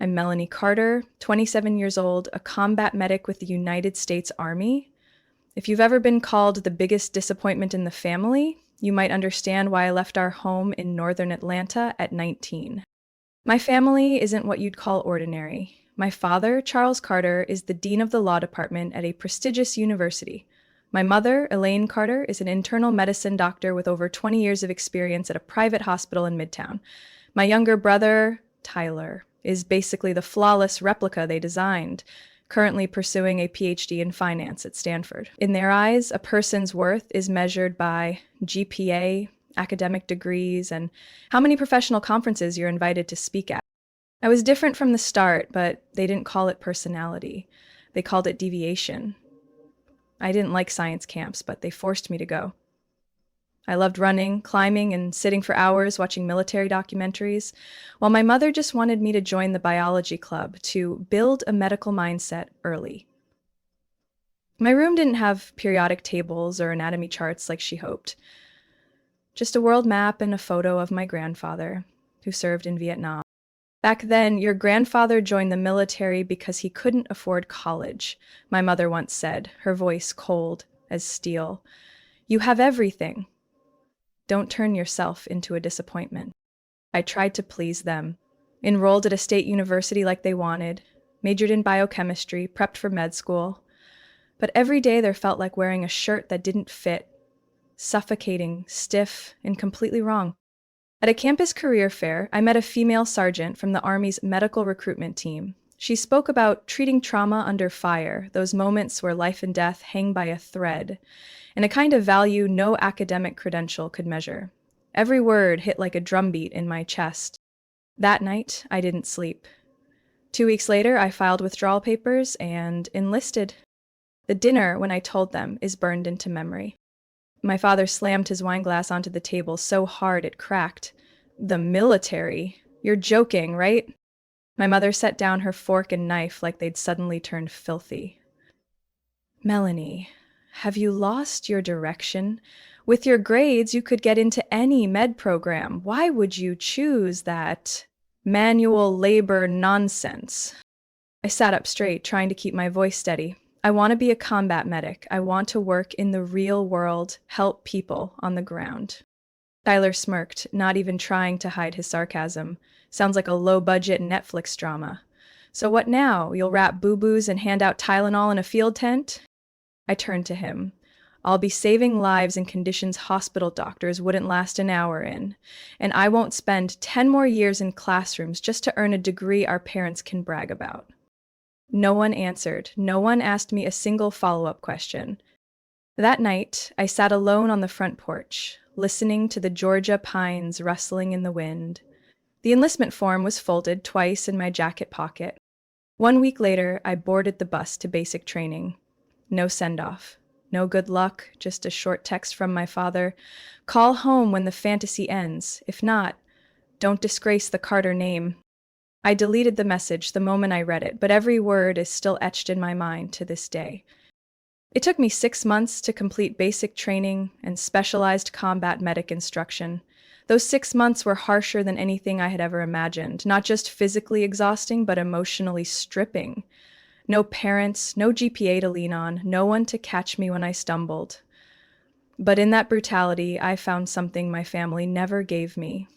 I'm Melanie Carter, 27 years old, a combat medic with the United States Army. If you've ever been called the biggest disappointment in the family, you might understand why I left our home in northern Atlanta at 19. My family isn't what you'd call ordinary. My father, Charles Carter, is the dean of the law department at a prestigious university. My mother, Elaine Carter, is an internal medicine doctor with over 20 years of experience at a private hospital in Midtown. My younger brother, Tyler, is basically the flawless replica they designed, currently pursuing a PhD in finance at Stanford. In their eyes, a person's worth is measured by GPA, academic degrees, and how many professional conferences you're invited to speak at. I was different from the start, but they didn't call it personality. They called it deviation. I didn't like science camps, but they forced me to go. I loved running, climbing, and sitting for hours watching military documentaries, while my mother just wanted me to join the biology club to build a medical mindset early. My room didn't have periodic tables or anatomy charts like she hoped. Just a world map and a photo of my grandfather, who served in Vietnam. Back then, your grandfather joined the military because he couldn't afford college, my mother once said, her voice cold as steel. You have everything. Don't turn yourself into a disappointment. I tried to please them, enrolled at a state university like they wanted, majored in biochemistry, prepped for med school. But every day there felt like wearing a shirt that didn't fit, suffocating, stiff, and completely wrong. At a campus career fair, I met a female sergeant from the Army's medical recruitment team. She spoke about treating trauma under fire, those moments where life and death hang by a thread, and a kind of value no academic credential could measure. Every word hit like a drumbeat in my chest. That night, I didn't sleep. 2 weeks later, I filed withdrawal papers and enlisted. The dinner, when I told them, is burned into memory. My father slammed his wineglass onto the table so hard it cracked. The military? You're joking, right? My mother set down her fork and knife like they'd suddenly turned filthy. Melanie, have you lost your direction? With your grades, you could get into any med program. Why would you choose that manual labor nonsense? I sat up straight, trying to keep my voice steady. I want to be a combat medic. I want to work in the real world, help people on the ground. Tyler smirked, not even trying to hide his sarcasm. Sounds like a low-budget Netflix drama. So what now? You'll wrap boo-boos and hand out Tylenol in a field tent? I turned to him. I'll be saving lives in conditions hospital doctors wouldn't last an hour in. And I won't spend 10 more years in classrooms just to earn a degree our parents can brag about. No one answered. No one asked me a single follow-up question. That night, I sat alone on the front porch, listening to the Georgia pines rustling in the wind. The enlistment form was folded twice in my jacket pocket. 1 week later, I boarded the bus to basic training. No send-off. No good luck, just a short text from my father. Call home when the fantasy ends. If not, don't disgrace the Carter name. I deleted the message the moment I read it, but every word is still etched in my mind to this day. It took me 6 months to complete basic training and specialized combat medic instruction. Those 6 months were harsher than anything I had ever imagined, not just physically exhausting, but emotionally stripping. No parents, no GPA to lean on, no one to catch me when I stumbled. But in that brutality, I found something my family never gave me.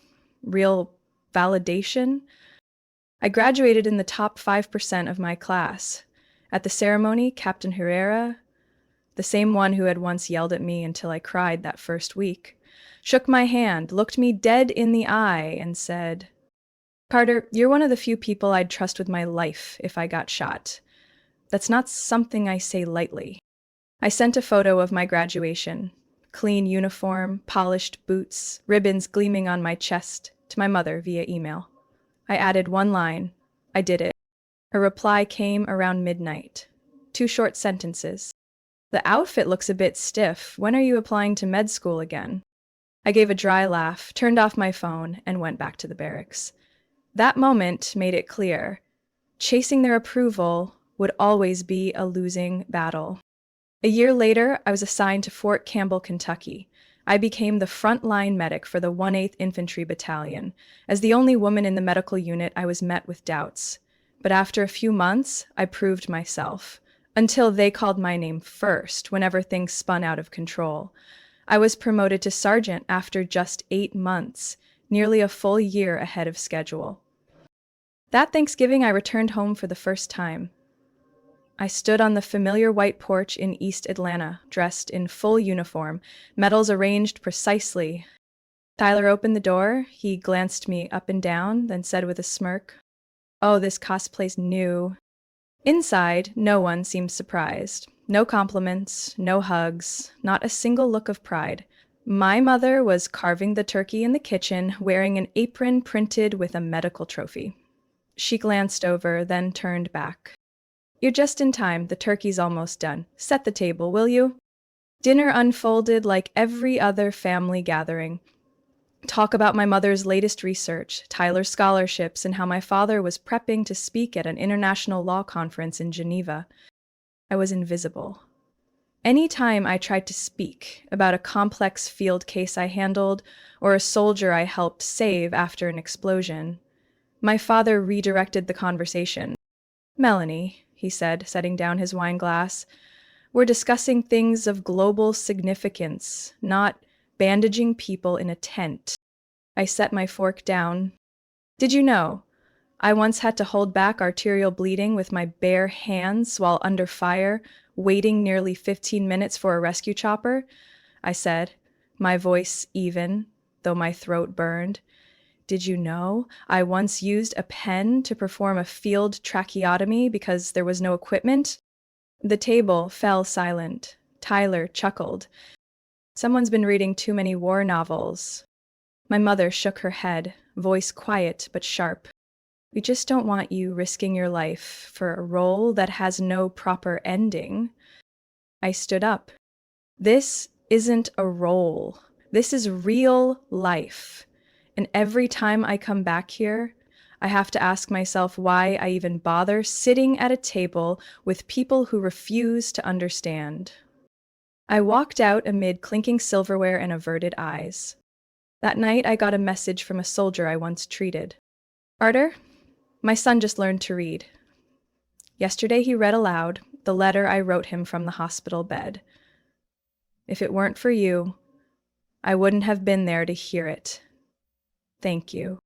Real validation. I graduated in the top 5% of my class. At the ceremony, Captain Herrera, the same one who had once yelled at me until I cried that first week, shook my hand, looked me dead in the eye, and said, "Carter, you're one of the few people I'd trust with my life if I got shot. That's not something I say lightly." I sent a photo of my graduation, clean uniform, polished boots, ribbons gleaming on my chest, to my mother via email. I added one line, "I did it." Her reply came around midnight. 2 short sentences. "The outfit looks a bit stiff. When are you applying to med school again?" I gave a dry laugh, turned off my phone, and went back to the barracks. That moment made it clear. Chasing their approval would always be a losing battle. A year later, I was assigned to Fort Campbell, Kentucky. I became the frontline medic for the 1/8th Infantry Battalion. As the only woman in the medical unit, I was met with doubts. But after a few months, I proved myself. Until they called my name first, whenever things spun out of control. I was promoted to sergeant after just 8 months, nearly a full year ahead of schedule. That Thanksgiving, I returned home for the first time. I stood on the familiar white porch in East Atlanta, dressed in full uniform, medals arranged precisely. Tyler opened the door. He glanced me up and down, then said with a smirk, "Oh, this cosplay's new." Inside, no one seemed surprised. No compliments, no hugs, not a single look of pride. My mother was carving the turkey in the kitchen, wearing an apron printed with a medical trophy. She glanced over, then turned back. "You're just in time. The turkey's almost done. Set the table, will you?" Dinner unfolded like every other family gathering. Talk about my mother's latest research, Tyler's scholarships, and how my father was prepping to speak at an international law conference in Geneva. I was invisible. Any time I tried to speak about a complex field case I handled or a soldier I helped save after an explosion, my father redirected the conversation. "Melanie," he said, setting down his wine glass, "we're discussing things of global significance, not bandaging people in a tent." I set my fork down. "Did you know? I once had to hold back arterial bleeding with my bare hands while under fire, waiting nearly 15 minutes for a rescue chopper," I said, my voice even, though my throat burned. "Did you know I once used a pen to perform a field tracheotomy because there was no equipment?" The table fell silent. Tyler chuckled. "Someone's been reading too many war novels." My mother shook her head, voice quiet but sharp. "We just don't want you risking your life for a role that has no proper ending." I stood up. "This isn't a role. This is real life. And every time I come back here, I have to ask myself why I even bother sitting at a table with people who refuse to understand." I walked out amid clinking silverware and averted eyes. That night, I got a message from a soldier I once treated. "Arter, my son just learned to read." Yesterday he read aloud the letter I wrote him from the hospital bed. "If it weren't for you, I wouldn't have been there to hear it. Thank you."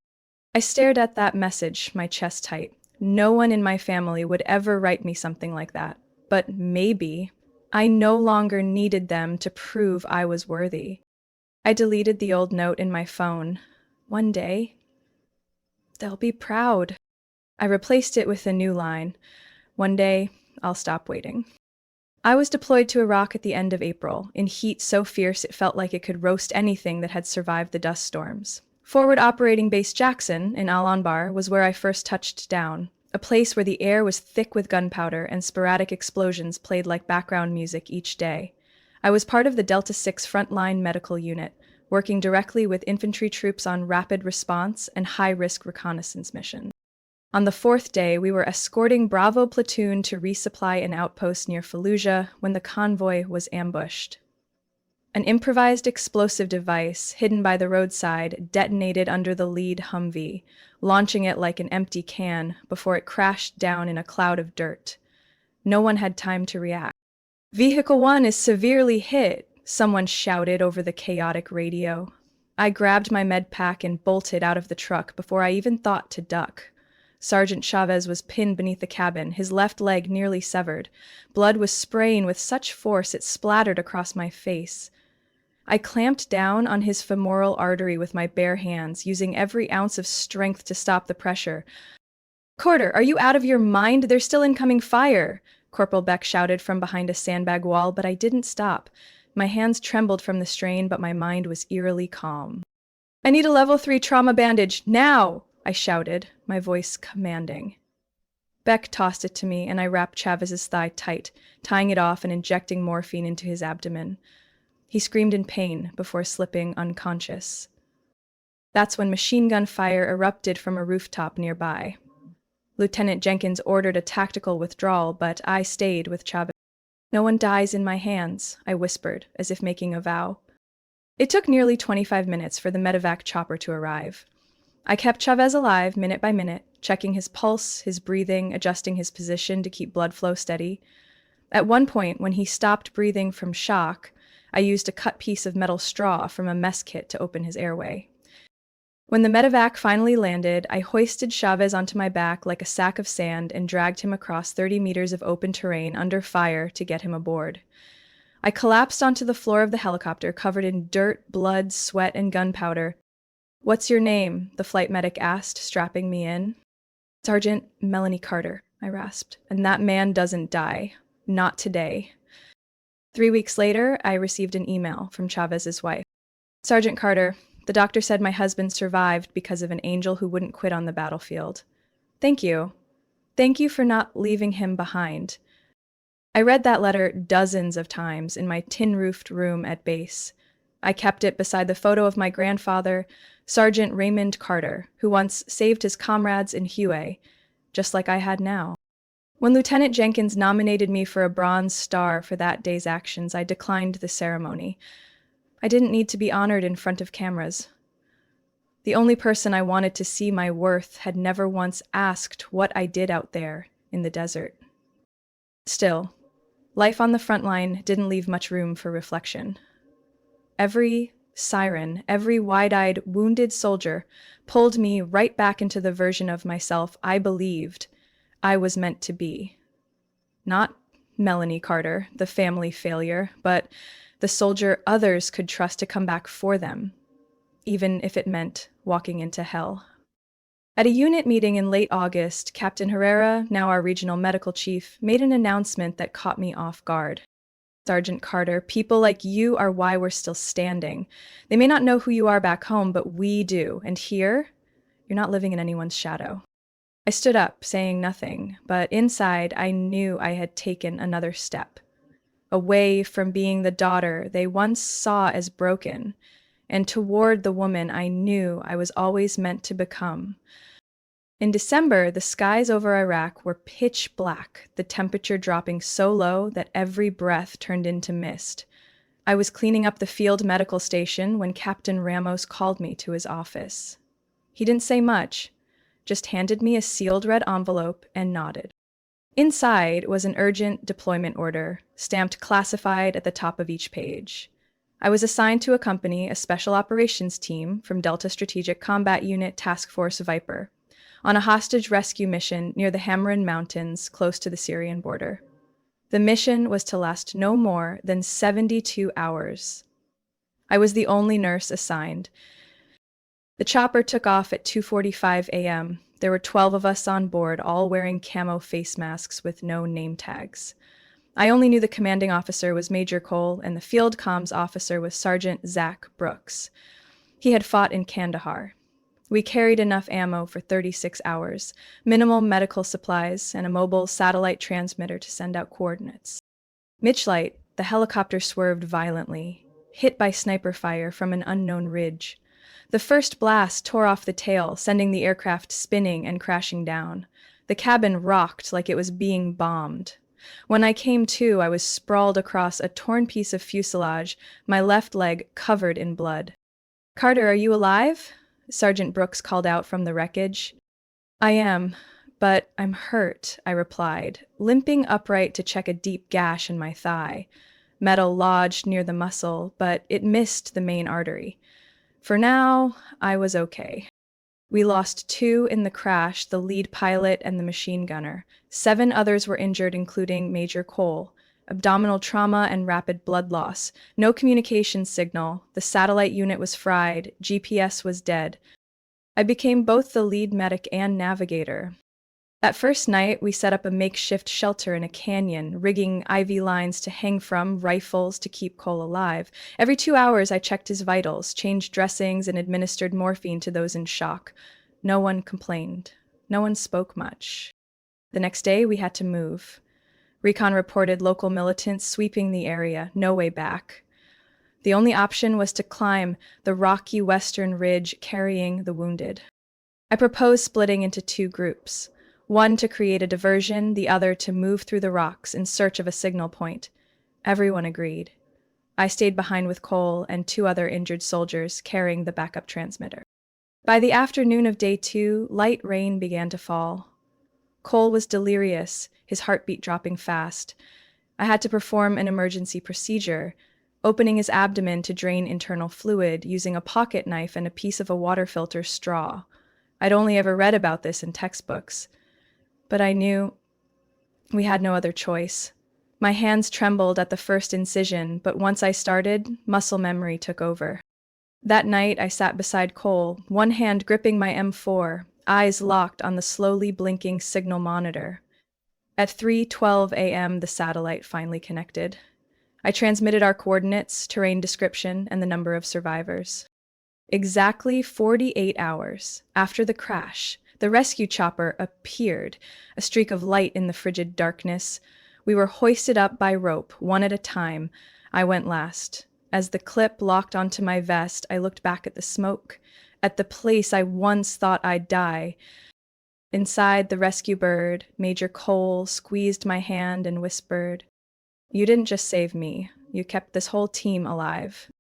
I stared at that message, my chest tight. No one in my family would ever write me something like that. But maybe I no longer needed them to prove I was worthy. I deleted the old note in my phone. One day, they'll be proud. I replaced it with a new line. One day, I'll stop waiting. I was deployed to Iraq at the end of April, in heat so fierce it felt like it could roast anything that had survived the dust storms. Forward Operating Base Jackson, in Al-Anbar, was where I first touched down, a place where the air was thick with gunpowder and sporadic explosions played like background music each day. I was part of the Delta 6 Frontline medical unit, working directly with infantry troops on rapid response and high-risk reconnaissance missions. On the fourth day, we were escorting Bravo platoon to resupply an outpost near Fallujah when the convoy was ambushed. An improvised explosive device, hidden by the roadside, detonated under the lead Humvee, launching it like an empty can before it crashed down in a cloud of dirt. No one had time to react. "Vehicle 1 is severely hit," someone shouted over the chaotic radio. I grabbed my med pack and bolted out of the truck before I even thought to duck. Sergeant Chavez was pinned beneath the cabin, his left leg nearly severed. Blood was spraying with such force it splattered across my face. I clamped down on his femoral artery with my bare hands, using every ounce of strength to stop the pressure. "Corder, are you out of your mind? There's still incoming fire!" Corporal Beck shouted from behind a sandbag wall, but I didn't stop. My hands trembled from the strain, but my mind was eerily calm. "I need a level 3 trauma bandage, now!" I shouted, my voice commanding. Beck tossed it to me, and I wrapped Chavez's thigh tight, tying it off and injecting morphine into his abdomen. He screamed in pain before slipping unconscious. That's when machine gun fire erupted from a rooftop nearby. Lieutenant Jenkins ordered a tactical withdrawal, but I stayed with Chavez. "No one dies in my hands," I whispered, as if making a vow. It took nearly 25 minutes for the medevac chopper to arrive. I kept Chavez alive minute by minute, checking his pulse, his breathing, adjusting his position to keep blood flow steady. At one point, when he stopped breathing from shock, I used a cut piece of metal straw from a mess kit to open his airway. When the medevac finally landed, I hoisted Chavez onto my back like a sack of sand and dragged him across 30 meters of open terrain under fire to get him aboard. I collapsed onto the floor of the helicopter, covered in dirt, blood, sweat, and gunpowder. "What's your name?" the flight medic asked, strapping me in. "Sergeant Melanie Carter," I rasped. "And that man doesn't die. Not today." 3 weeks later, I received an email from Chavez's wife. "Sergeant Carter, the doctor said my husband survived because of an angel who wouldn't quit on the battlefield. Thank you. Thank you for not leaving him behind." I read that letter dozens of times in my tin-roofed room at base. I kept it beside the photo of my grandfather, Sergeant Raymond Carter, who once saved his comrades in Hue, just like I had now. When Lieutenant Jenkins nominated me for a Bronze Star for that day's actions, I declined the ceremony. I didn't need to be honored in front of cameras. The only person I wanted to see my worth had never once asked what I did out there in the desert. Still, life on the front line didn't leave much room for reflection. Every siren, every wide-eyed, wounded soldier pulled me right back into the version of myself I believed I was meant to be. Not Melanie Carter, the family failure, but the soldier others could trust to come back for them, even if it meant walking into hell. At a unit meeting in late August, Captain Herrera, now our regional medical chief, made an announcement that caught me off guard. "Sergeant Carter, people like you are why we're still standing. They may not know who you are back home, but we do. And here, you're not living in anyone's shadow." I stood up, saying nothing, but inside I knew I had taken another step, away from being the daughter they once saw as broken, and toward the woman I knew I was always meant to become. In December, the skies over Iraq were pitch black, the temperature dropping so low that every breath turned into mist. I was cleaning up the field medical station when Captain Ramos called me to his office. He didn't say much, just handed me a sealed red envelope and nodded. Inside was an urgent deployment order, stamped classified at the top of each page. I was assigned to accompany a special operations team from Delta Strategic Combat Unit Task Force Viper on a hostage rescue mission near the Hamrin Mountains, close to the Syrian border. The mission was to last no more than 72 hours. I was the only nurse assigned. The chopper took off at 2:45 a.m. There were 12 of us on board, all wearing camo face masks with no name tags. I only knew the commanding officer was Major Cole, and the field comms officer was Sergeant Zach Brooks. He had fought in Kandahar. We carried enough ammo for 36 hours, minimal medical supplies, and a mobile satellite transmitter to send out coordinates. Midnight, the helicopter swerved violently, hit by sniper fire from an unknown ridge. The first blast tore off the tail, sending the aircraft spinning and crashing down. The cabin rocked like it was being bombed. When I came to, I was sprawled across a torn piece of fuselage, my left leg covered in blood. "Carter, are you alive?" Sergeant Brooks called out from the wreckage. "I am, but I'm hurt," I replied, limping upright to check a deep gash in my thigh. Metal lodged near the muscle, but it missed the main artery. For now, I was okay. We lost 2 in the crash, the lead pilot and the machine gunner. 7 others were injured, including Major Cole. Abdominal trauma and rapid blood loss. No communication signal. The satellite unit was fried. GPS was dead. I became both the lead medic and navigator. That first night, we set up a makeshift shelter in a canyon, rigging IV lines to hang from, rifles to keep Cole alive. Every 2 hours, I checked his vitals, changed dressings, and administered morphine to those in shock. No one complained. No one spoke much. The next day, we had to move. Recon reported local militants sweeping the area, no way back. The only option was to climb the rocky western ridge carrying the wounded. I proposed splitting into 2 groups. One to create a diversion, the other to move through the rocks in search of a signal point. Everyone agreed. I stayed behind with Cole and 2 other injured soldiers carrying the backup transmitter. By the afternoon of day 2, light rain began to fall. Cole was delirious, his heartbeat dropping fast. I had to perform an emergency procedure, opening his abdomen to drain internal fluid using a pocket knife and a piece of a water filter straw. I'd only ever read about this in textbooks, but I knew we had no other choice. My hands trembled at the first incision, but once I started, muscle memory took over. That night, I sat beside Cole, one hand gripping my M4, eyes locked on the slowly blinking signal monitor. At 3:12 a.m., the satellite finally connected. I transmitted our coordinates, terrain description, and the number of survivors. Exactly 48 hours after the crash, the rescue chopper appeared, a streak of light in the frigid darkness. We were hoisted up by rope, one at a time. I went last. As the clip locked onto my vest, I looked back at the smoke, at the place I once thought I'd die. Inside the rescue bird, Major Cole squeezed my hand and whispered, "You didn't just save me, you kept this whole team alive."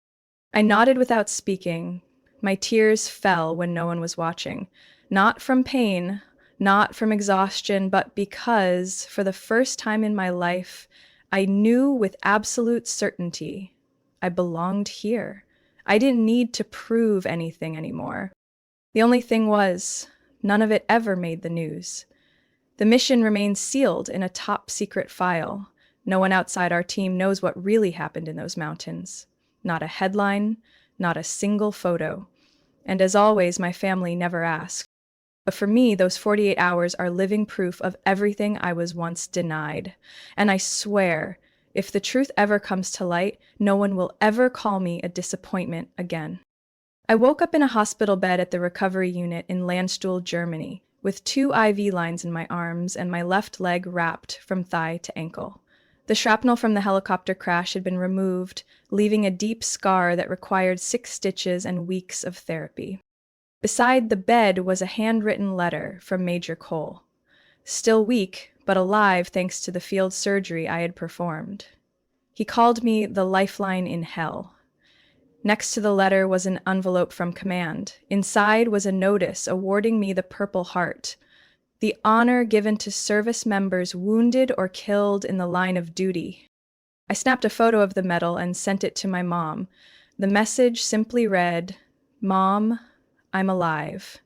I nodded without speaking. My tears fell when no one was watching. Not from pain, not from exhaustion, but because, for the first time in my life, I knew with absolute certainty I belonged here. I didn't need to prove anything anymore. The only thing was, none of it ever made the news. The mission remains sealed in a top secret file. No one outside our team knows what really happened in those mountains. Not a headline, not a single photo. And as always, my family never asked. But for me, those 48 hours are living proof of everything I was once denied. And I swear, if the truth ever comes to light, no one will ever call me a disappointment again. I woke up in a hospital bed at the recovery unit in Landstuhl, Germany, with 2 IV lines in my arms and my left leg wrapped from thigh to ankle. The shrapnel from the helicopter crash had been removed, leaving a deep scar that required 6 stitches and weeks of therapy. Beside the bed was a handwritten letter from Major Cole. Still weak, but alive thanks to the field surgery I had performed. He called me the lifeline in hell. Next to the letter was an envelope from command. Inside was a notice awarding me the Purple Heart, the honor given to service members wounded or killed in the line of duty. I snapped a photo of the medal and sent it to my mom. The message simply read, "Mom, I'm alive."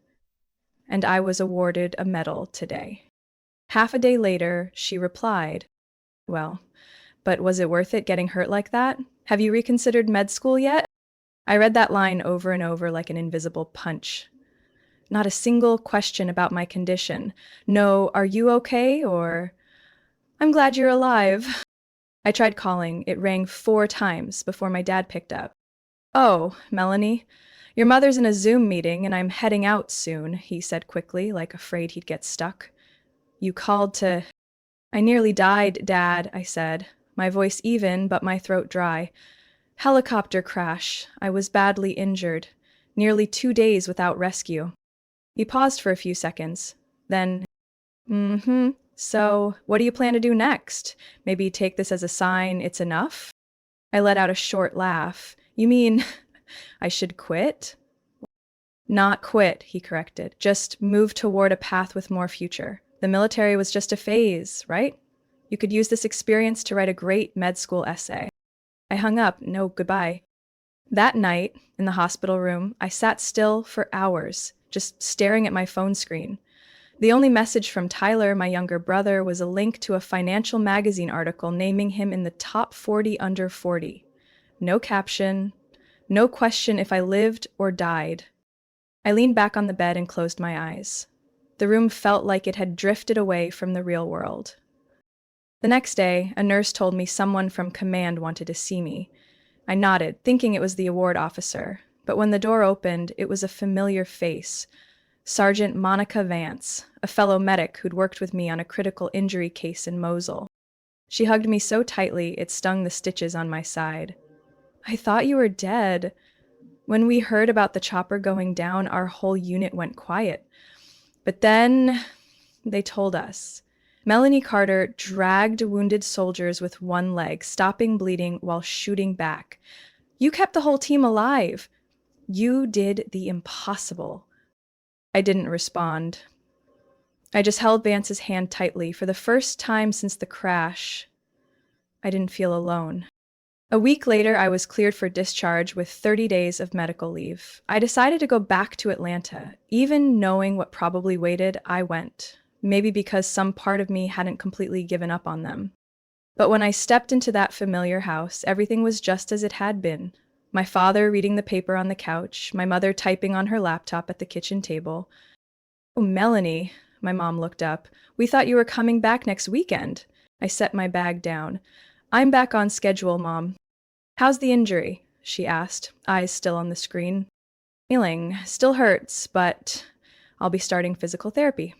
And I was awarded a medal today. Half a day later, she replied, "Well, but was it worth it getting hurt like that? Have you reconsidered med school yet?" I read that line over and over like an invisible punch. Not a single question about my condition. No, "Are you okay?" or "I'm glad you're alive." I tried calling. It rang 4 times before my dad picked up. "Oh, Melanie, your mother's in a Zoom meeting and I'm heading out soon," he said quickly, like afraid he'd get stuck. "You called to—" "I nearly died, Dad," I said, my voice even but my throat dry. "Helicopter crash. I was badly injured. Nearly 2 days without rescue." He paused for a few seconds. Then, "So, what do you plan to do next? Maybe take this as a sign it's enough?" I let out a short laugh. "You mean I should quit?" "Not quit," he corrected. "Just move toward a path with more future. The military was just a phase, right? You could use this experience to write a great med school essay." I hung up. No, goodbye. That night, in the hospital room, I sat still for hours, just staring at my phone screen. The only message from Tyler, my younger brother, was a link to a financial magazine article naming him in the top 40 under 40. No caption, no question if I lived or died. I leaned back on the bed and closed my eyes. The room felt like it had drifted away from the real world. The next day, a nurse told me someone from command wanted to see me. I nodded, thinking it was the award officer, but when the door opened, it was a familiar face. Sergeant Monica Vance, a fellow medic who'd worked with me on a critical injury case in Mosul. She hugged me so tightly it stung the stitches on my side. "I thought you were dead." When we heard about the chopper going down, our whole unit went quiet. But then they told us. Melanie Carter dragged wounded soldiers with one leg, stopping bleeding while shooting back. "You kept the whole team alive. You did the impossible." I didn't respond. I just held Vance's hand tightly. For the first time since the crash, I didn't feel alone. A week later, I was cleared for discharge with 30 days of medical leave. I decided to go back to Atlanta. Even knowing what probably waited, I went. Maybe because some part of me hadn't completely given up on them. But when I stepped into that familiar house, everything was just as it had been. My father reading the paper on the couch, my mother typing on her laptop at the kitchen table. "Oh, Melanie," my mom looked up. "We thought you were coming back next weekend." I set my bag down. "I'm back on schedule, Mom." "How's the injury?" she asked, eyes still on the screen. "Healing. Still hurts, but I'll be starting physical therapy."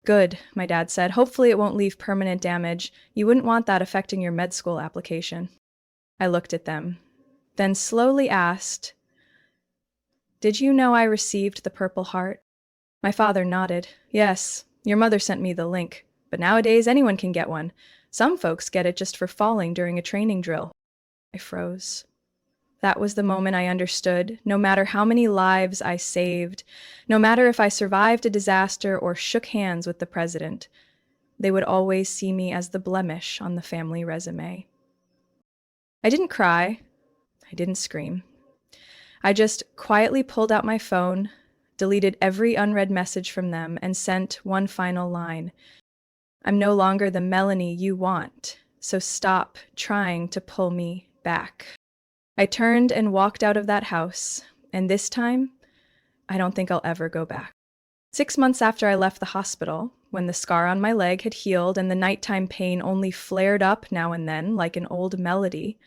"Good," my dad said. "Hopefully it won't leave permanent damage. You wouldn't want that affecting your med school application." I looked at them, then slowly asked, "Did you know I received the Purple Heart?" My father nodded. "Yes, your mother sent me the link. But nowadays anyone can get one. Some folks get it just for falling during a training drill." I froze. That was the moment I understood. No matter how many lives I saved, no matter if I survived a disaster or shook hands with the president, they would always see me as the blemish on the family resume. I didn't cry. I didn't scream. I just quietly pulled out my phone, deleted every unread message from them, and sent one final line. "I'm no longer the Melanie you want, so stop trying to pull me back." I turned and walked out of that house, and this time, I don't think I'll ever go back. 6 months after I left the hospital, when the scar on my leg had healed and the nighttime pain only flared up now and then like an old melody,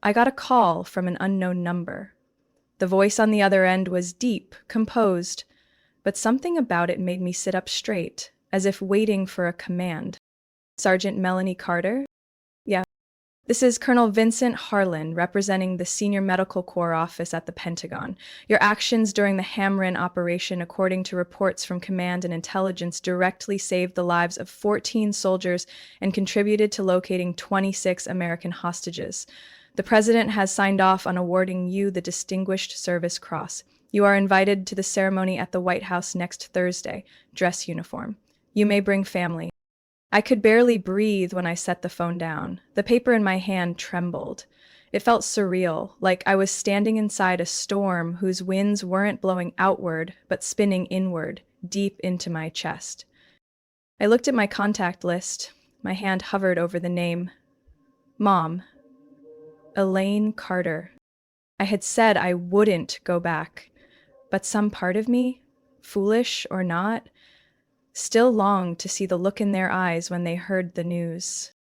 I got a call from an unknown number. The voice on the other end was deep, composed, but something about it made me sit up straight, as if waiting for a command. "Sergeant Melanie Carter?" "Yeah." "This is Colonel Vincent Harlan, representing the Senior Medical Corps office at the Pentagon. Your actions during the Hamrin operation, according to reports from Command and Intelligence, directly saved the lives of 14 soldiers and contributed to locating 26 American hostages. The President has signed off on awarding you the Distinguished Service Cross. You are invited to the ceremony at the White House next Thursday. Dress uniform. You may bring family." I could barely breathe when I set the phone down. The paper in my hand trembled. It felt surreal, like I was standing inside a storm whose winds weren't blowing outward, but spinning inward, deep into my chest. I looked at my contact list. My hand hovered over the name. Mom. Elaine Carter. I had said I wouldn't go back, but some part of me, foolish or not, still longed to see the look in their eyes when they heard the news.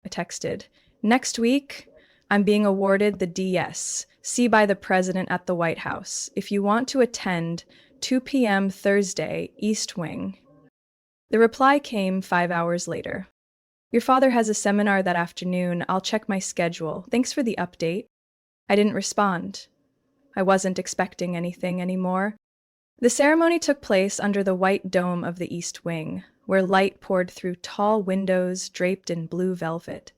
I texted, "Next week, I'm being awarded the DS. See by the president at the White House. If you want to attend, 2 p.m. Thursday, East Wing." The reply came 5 hours later. "Your father has a seminar that afternoon. I'll check my schedule. Thanks for the update." I didn't respond. I wasn't expecting anything anymore. The ceremony took place under the white dome of the East Wing, where light poured through tall windows draped in blue velvet.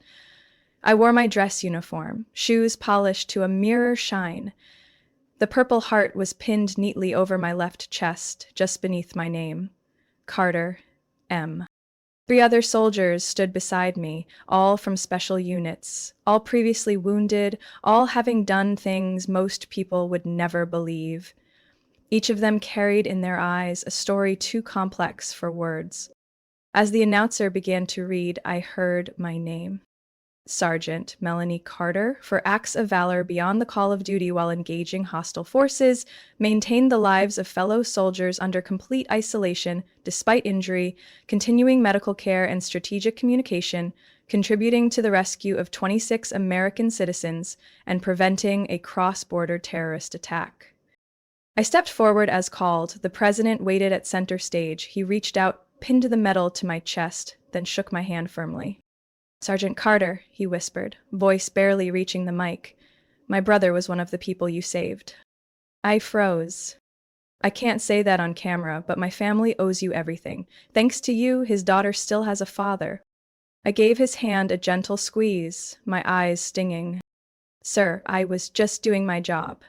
I wore my dress uniform, shoes polished to a mirror shine. The Purple Heart was pinned neatly over my left chest, just beneath my name. Carter, M. 3 other soldiers stood beside me, all from special units, all previously wounded, all having done things most people would never believe. Each of them carried in their eyes a story too complex for words. As the announcer began to read, I heard my name. Sergeant Melanie Carter, for acts of valor beyond the call of duty while engaging hostile forces, maintained the lives of fellow soldiers under complete isolation despite injury, continuing medical care and strategic communication, contributing to the rescue of 26 American citizens, and preventing a cross-border terrorist attack. I stepped forward as called. The president waited at center stage. He reached out, pinned the medal to my chest, then shook my hand firmly. "Sergeant Carter," he whispered, voice barely reaching the mic. "My brother was one of the people you saved." I froze. "I can't say that on camera, but my family owes you everything. Thanks to you, his daughter still has a father." I gave his hand a gentle squeeze, my eyes stinging. "Sir, I was just doing my job.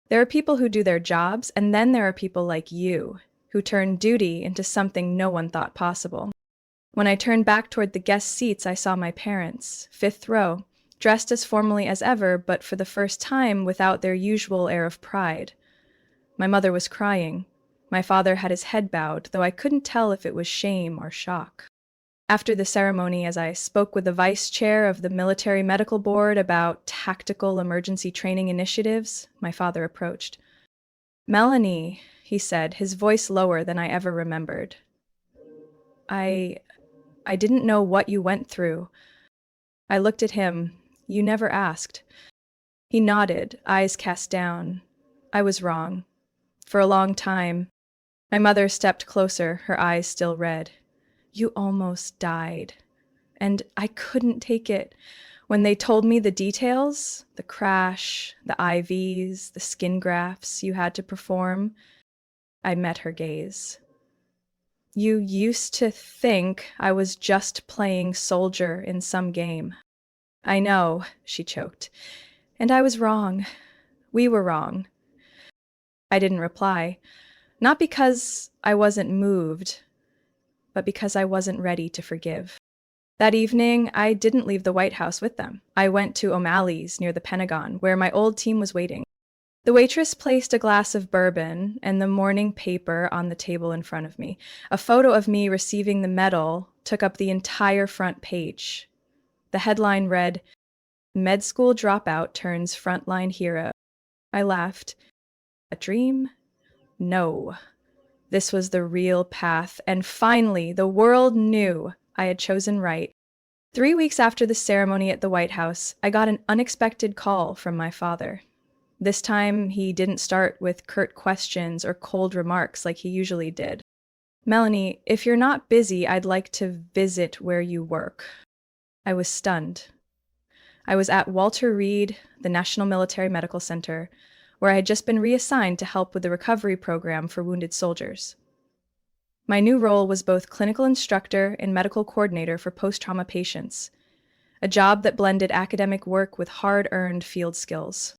There are people who do their jobs, and then there are people like you. who turned duty into something no one thought possible. When I turned back toward the guest seats, I saw my parents, fifth row, dressed as formally as ever, but for the first time without their usual air of pride. My mother was crying. My father had his head bowed, though I couldn't tell if it was shame or shock. After the ceremony, as I spoke with the vice chair of the Military Medical Board about tactical emergency training initiatives, my father approached. "Melanie," he said, his voice lower than I ever remembered. I didn't know what you went through." I looked at him. "You never asked." He nodded, eyes cast down. I was wrong. For a long time. My mother stepped closer, her eyes still red. "You almost died. And I couldn't take it. When they told me the details, the crash, the IVs, the skin grafts you had to perform, I met her gaze. You used to think I was just playing soldier in some game." "I know," she choked. "And I was wrong. We were wrong." I didn't reply. Not because I wasn't moved, but because I wasn't ready to forgive. That evening, I didn't leave the White House with them. I went to O'Malley's near the Pentagon, where my old team was waiting. The waitress placed a glass of bourbon and the morning paper on the table in front of me. A photo of me receiving the medal took up the entire front page. The headline read, "Med School Dropout Turns Frontline Hero." I laughed. A dream? No. This was the real path, and finally, the world knew I had chosen right. 3 weeks after the ceremony at the White House, I got an unexpected call from my father. This time, he didn't start with curt questions or cold remarks like he usually did. "Melanie, if you're not busy, I'd like to visit where you work." I was stunned. I was at Walter Reed, the National Military Medical Center, where I had just been reassigned to help with the recovery program for wounded soldiers. My new role was both clinical instructor and medical coordinator for post-trauma patients, a job that blended academic work with hard-earned field skills.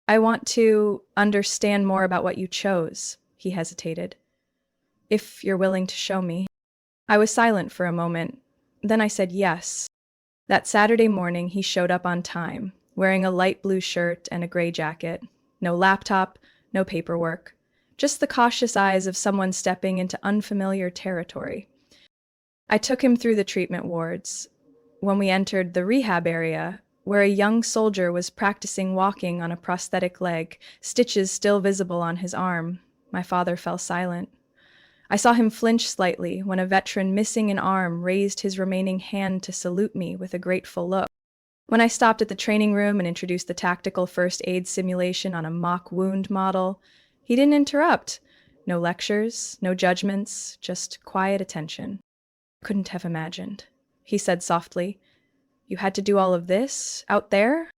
"I want to understand more about what you chose," he hesitated. "If you're willing to show me." I was silent for a moment. Then I said yes. That Saturday morning, he showed up on time, wearing a light blue shirt and a gray jacket. No laptop, no paperwork. Just the cautious eyes of someone stepping into unfamiliar territory. I took him through the treatment wards. When we entered the rehab area, where a young soldier was practicing walking on a prosthetic leg, stitches still visible on his arm, my father fell silent. I saw him flinch slightly when a veteran missing an arm raised his remaining hand to salute me with a grateful look. When I stopped at the training room and introduced the tactical first aid simulation on a mock wound model, he didn't interrupt. No lectures, no judgments, just quiet attention. "Couldn't have imagined," he said softly. "You had to do all of this out there?"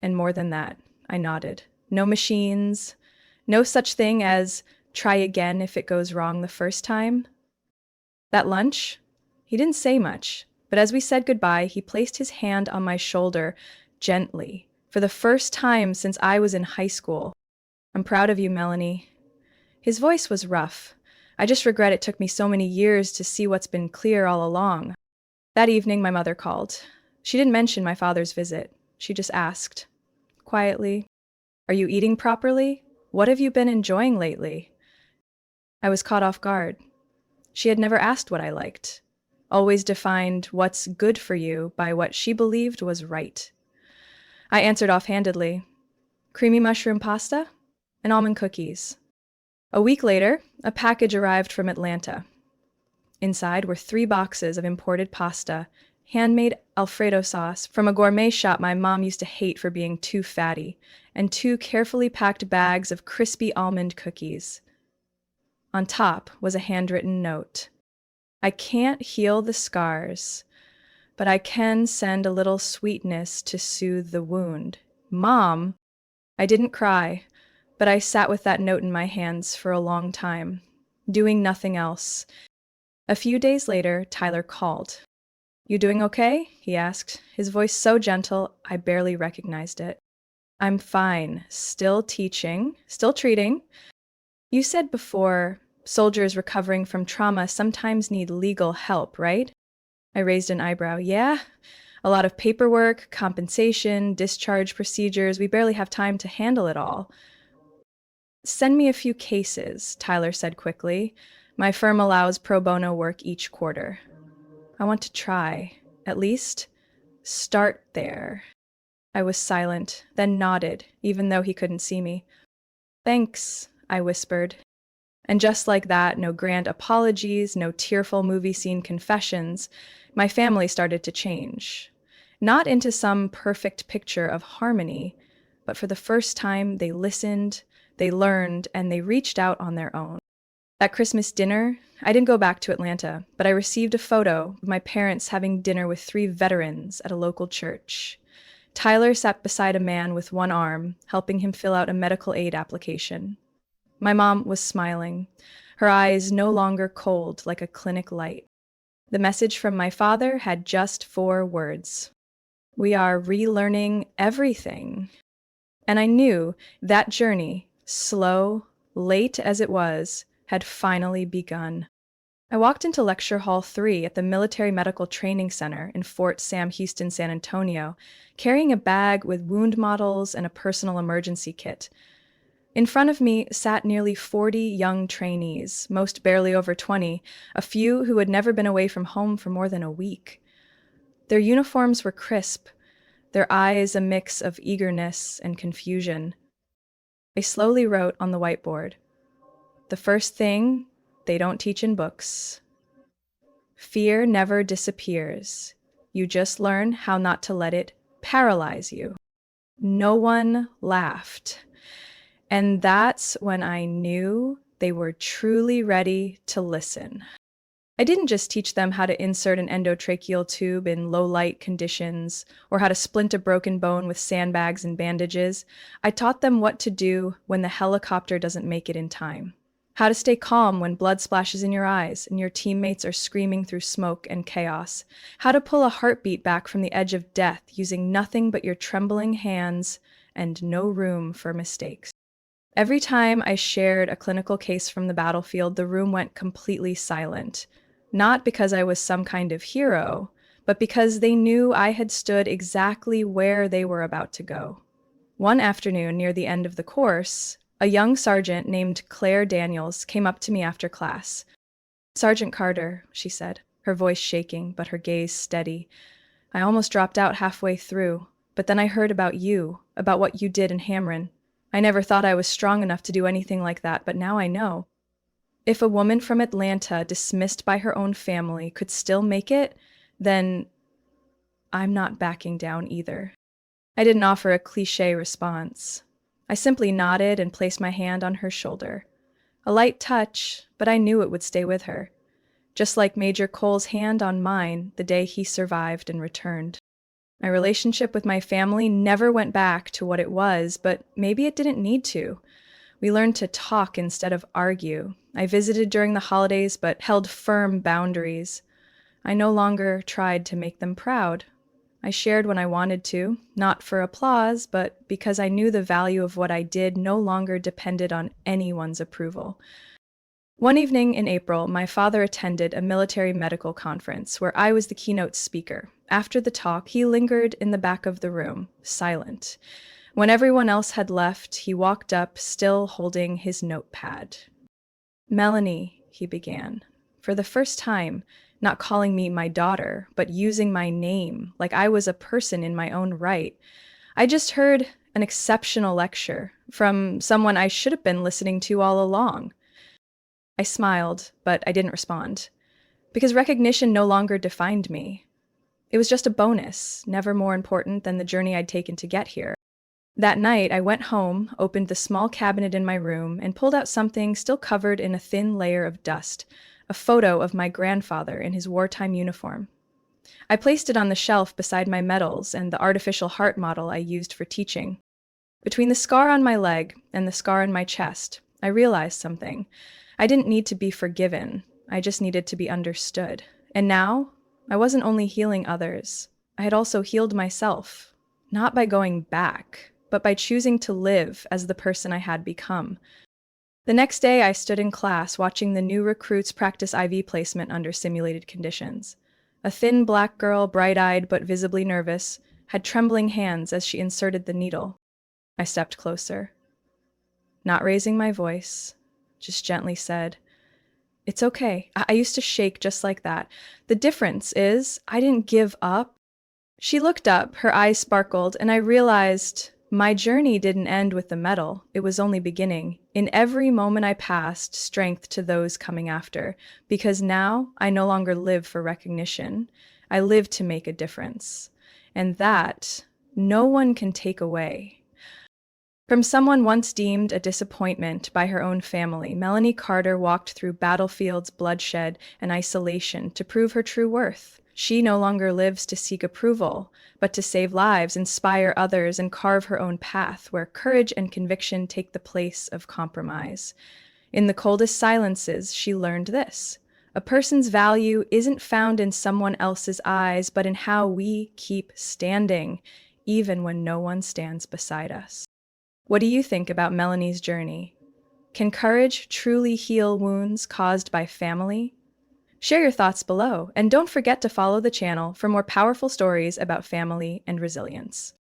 "And more than that," I nodded. "No machines, no such thing as try again if it goes wrong the first time." That lunch? He didn't say much, but as we said goodbye, he placed his hand on my shoulder, gently, for the first time since I was in high school. "I'm proud of you, Melanie." His voice was rough. I just regret it took me so many years to see what's been clear all along. That evening, my mother called. She didn't mention my father's visit. She just asked, quietly, "Are you eating properly? What have you been enjoying lately?" I was caught off guard. She had never asked what I liked, always defined what's good for you by what she believed was right. I answered offhandedly, "Creamy mushroom pasta and almond cookies." A week later, a package arrived from Atlanta. Inside were 3 boxes of imported pasta, handmade Alfredo sauce from a gourmet shop my mom used to hate for being too fatty, and 2 carefully packed bags of crispy almond cookies. On top was a handwritten note. "I can't heal the scars, but I can send a little sweetness to soothe the wound. Mom." I didn't cry, but I sat with that note in my hands for a long time, doing nothing else. A few days later, Tyler called. "You doing okay?" he asked, his voice so gentle I barely recognized it. "I'm fine, still teaching, still treating. You said before, Soldiers recovering from trauma sometimes need legal help, right? I raised an eyebrow. Yeah? A lot of paperwork, compensation, discharge procedures. We barely have time to handle it all. Send me a few cases, Tyler said quickly. My firm allows pro bono work each quarter. I want to try. At least start there. I was silent, then nodded, even though he couldn't see me. Thanks, I whispered. And just like that, no grand apologies, no tearful movie scene confessions, my family started to change. Not into some perfect picture of harmony, but for the first time, they listened, they learned, and they reached out on their own. That Christmas dinner, I didn't go back to Atlanta, but I received a photo of my parents having dinner with 3 veterans at a local church. Tyler sat beside a man with one arm, helping him fill out a medical aid application. My mom was smiling, her eyes no longer cold like a clinic light. The message from my father had just 4 words. We are relearning everything. And I knew that journey, slow, late as it was, had finally begun. I walked into Lecture Hall 3 at the Military Medical Training Center in Fort Sam Houston, San Antonio, carrying a bag with wound models and a personal emergency kit. In front of me sat nearly 40 young trainees, most barely over 20, a few who had never been away from home for more than a week. Their uniforms were crisp, their eyes a mix of eagerness and confusion. I slowly wrote on the whiteboard, "The first thing they don't teach in books. Fear never disappears. You just learn how not to let it paralyze you." No one laughed. And that's when I knew they were truly ready to listen. I didn't just teach them how to insert an endotracheal tube in low light conditions or how to splint a broken bone with sandbags and bandages. I taught them what to do when the helicopter doesn't make it in time. How to stay calm when blood splashes in your eyes and your teammates are screaming through smoke and chaos. How to pull a heartbeat back from the edge of death using nothing but your trembling hands and no room for mistakes. Every time I shared a clinical case from the battlefield, the room went completely silent. Not because I was some kind of hero, but because they knew I had stood exactly where they were about to go. One afternoon, near the end of the course, a young sergeant named Claire Daniels came up to me after class. "Sergeant Carter," she said, her voice shaking, but her gaze steady. "I almost dropped out halfway through, but then I heard about you, about what you did in Hamron. I never thought I was strong enough to do anything like that, but now I know. If a woman from Atlanta, dismissed by her own family, could still make it, then I'm not backing down either." I didn't offer a cliché response. I simply nodded and placed my hand on her shoulder. A light touch, but I knew it would stay with her. Just like Major Cole's hand on mine the day he survived and returned. My relationship with my family never went back to what it was, but maybe it didn't need to. We learned to talk instead of argue. I visited during the holidays, but held firm boundaries. I no longer tried to make them proud. I shared when I wanted to, not for applause, but because I knew the value of what I did no longer depended on anyone's approval. One evening in April, my father attended a military medical conference where I was the keynote speaker. After the talk, he lingered in the back of the room, silent. When everyone else had left, he walked up, still holding his notepad. "Melanie," he began, for the first time, not calling me my daughter, but using my name like I was a person in my own right. I just heard an exceptional lecture from someone I should have been listening to all along. I smiled, but I didn't respond, because recognition no longer defined me. It was just a bonus, never more important than the journey I'd taken to get here. That night, I went home, opened the small cabinet in my room, and pulled out something still covered in a thin layer of dust, a photo of my grandfather in his wartime uniform. I placed it on the shelf beside my medals and the artificial heart model I used for teaching. Between the scar on my leg and the scar in my chest, I realized something. I didn't need to be forgiven. I just needed to be understood. And now, I wasn't only healing others. I had also healed myself. Not by going back, but by choosing to live as the person I had become. The next day, I stood in class watching the new recruits practice IV placement under simulated conditions. A thin black girl, bright eyed but visibly nervous, had trembling hands as she inserted the needle. I stepped closer. Not raising my voice, just gently said, "It's okay. I used to shake just like that. The difference is, I didn't give up." She looked up, her eyes sparkled, and I realized my journey didn't end with the medal. It was only beginning. In every moment I passed strength to those coming after, because now I no longer live for recognition. I live to make a difference. And that no one can take away. From someone once deemed a disappointment by her own family, Melanie Carter walked through battlefields, bloodshed, and isolation to prove her true worth. She no longer lives to seek approval, but to save lives, inspire others, and carve her own path where courage and conviction take the place of compromise. In the coldest silences, she learned this. A person's value isn't found in someone else's eyes, but in how we keep standing, even when no one stands beside us. What do you think about Melanie's journey? Can courage truly heal wounds caused by family? Share your thoughts below, and don't forget to follow the channel for more powerful stories about family and resilience.